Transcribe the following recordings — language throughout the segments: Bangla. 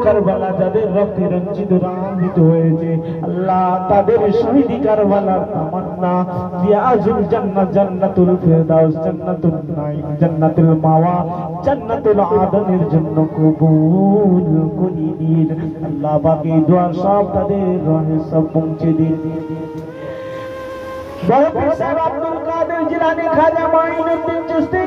কারবালা যাদের রক্তে রঞ্জিত রাঞ্জিত হয়েছে আল্লাহ তাদের শহীদি কারবালার তামান্না রিয়াজুল জান্নাত জান্নাতুল ফিরদাউস জান্নাতুল নাঈম জান্নাতুল মাওয়া জান্নাতুল আদনের জন্য কবুল করে দিন আল্লাহ বাকি দোয়া সব তাদের রহে সব পৌঁছে দিন বড় সাহেব আব্দুল কাদের জিলানী খাজা মাইনুদ্দিন চিশতি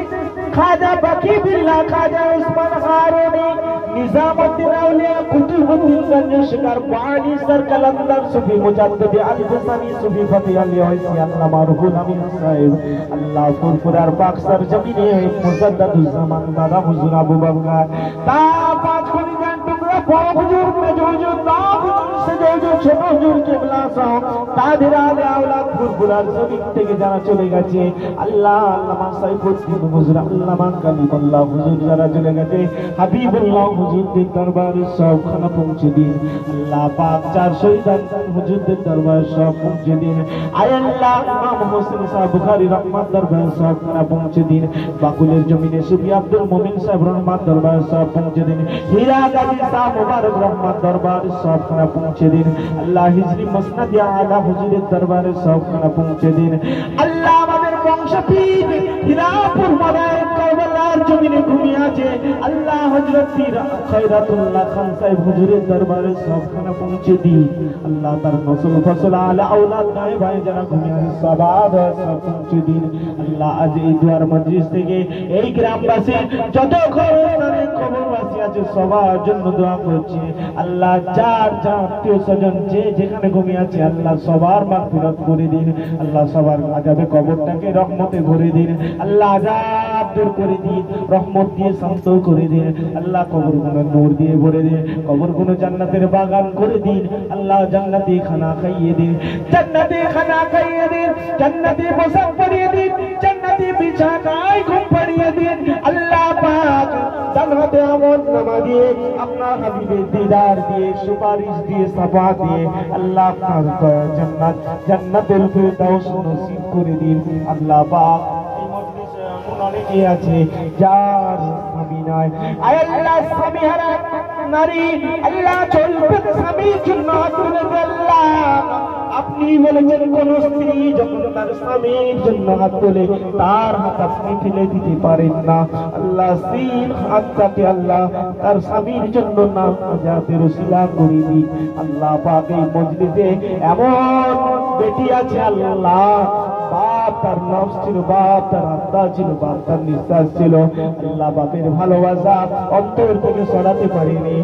খাজা বাকি বিল্লাহ খাজা উসমান হারুনি নিজামুদ্দিন আউলিয়া কুতুবুদ্দিন গঞ্জশকর বাণী সর কলন্দর সুফি মুজাদ্দিদ আল-হুসাইনি সুফি ফতি আলী ওয়াইসি আল্লামা রুহুল আমিন সাহেব আল্লাহ ফুরফুরার পাকসার জমিনে মুজাদ্দিদুজ জামান দাদা হুজুর আবু বকর তা পাঁচ খলিফার টুকরা বড় হুজুর মেজো হুজুর না হুজুর সেজো হুজুর ছোট হুজুর কিবলা সাহেব তাদের আলে আওলাদ ফুরফুরার জমিন থেকে যারা চলে গেছে আল্লাহ আল্লামা সাইফুদ্দিন হুজুর আল্লামা কালিমুল্লাহ হুজুর যারা চলে গেছে হাবিবুল্লাহ হুজুরদের দরবারে সবখানা পৌঁছে দিন আল্লাহ পাক চার শহীদান হুজুরদের দরবারে সব পৌঁছে দিন আয় আল্লাহ ইমাম হোসেন সাহেব বুখারী রহমত দরবারে সবখানা পৌঁছে দিন বাকুলের জমিনে সুফি আব্দুল মুমিন সাহেব রহমত দরবারে সব পৌঁছে দিন হীরা গাজী সাহেব মুবারক রহমত দরবারে সবখানা পৌঁছে দিন আল্লাহ হিজরি মসনদ আলা হুজুরের দরবারে সবখানা পৌঁছে দিন আল্লাহ আমাদের বংশপীর হীরাপুর মাদায়ে কারবালার জমিনে ঘুমিয়ে আছে আল্লাহ হযরত পীর খয়রাতুল্লাহ খান সাহেব হুজুরের দরবারে সবখানা পৌঁছে দিন আল্লাহ তার নসল ফসল আলা আওলাদ নয় ভাই যারা ঘুমিয়ে আছে সবাব সব পৌঁছে দিন আল্লাহ আজ এই দুয়ার মজলিস থেকে এই গ্রামবাসী যত খবরস্থানে কবরবাসী আছে সবার জন্য দোয়া করছি আল্লাহ যার যার আত্মীয় স্বজন যে যেখানে ঘুমিয়ে আছে আল্লাহ সবার মাগফিরাত করে দিন আল্লাহ সবার আযাবে কবরটাকে রহমতে ভরে দিন আল্লাহ আযাব দূর করে দিন রহমত দিয়ে শান্ত করে দিন আল্লাহ কবরগুলো নূর দিয়ে ভরে দিন কবরগুলো জান্নাতের বাগান করে দিন আল্লাহ জান্নাতি খানা খাইয়ে দিন জান্নাতি খানা খাইয়ে দিন জান্নাতি পোশাক পরিয়ে দিন জান্নাতি বিছানায় ঘুম পাড়িয়ে দিন আল্লাহ পাক জান্নাতে আমল নামা দিয়ে আপনার হাবিবের দিদার দিয়ে সুপারিশ দিয়ে সাফাত দিয়ে আল্লাহ আপনার জান্নাত জান্নাতুল ফিরদাউস নসিব করে দিন আল্লাহ পাক এই মজলিসে এমন অনেকে আছে যার স্বামী নাই আয় আল্লাহ স্বামী হারা নারী আল্লাহ চলবে স্বামীর জন্য আল্লাহ আপনি বলেছেন কোন স্ত্রী যখন তার স্বামীর জন্য হাত তোলে তার হাত আপনি ফেলে দিতে পারেন না আল্লাহ স্ত্রীর হাতটাকে আল্লাহ তার স্বামীর জন্য নাম আজাদের ওসিলা করে দিন আল্লাহ পাক এই মজলিসে এমন বেটি আছে আল্লাহ বাপ তার নফস ছিল বাপ তার আত্মা ছিল বাপ তার নিঃশ্বাস ছিল আল্লাহ বাপের ভালোবাসা অন্তর থেকে সরাতে পারেনি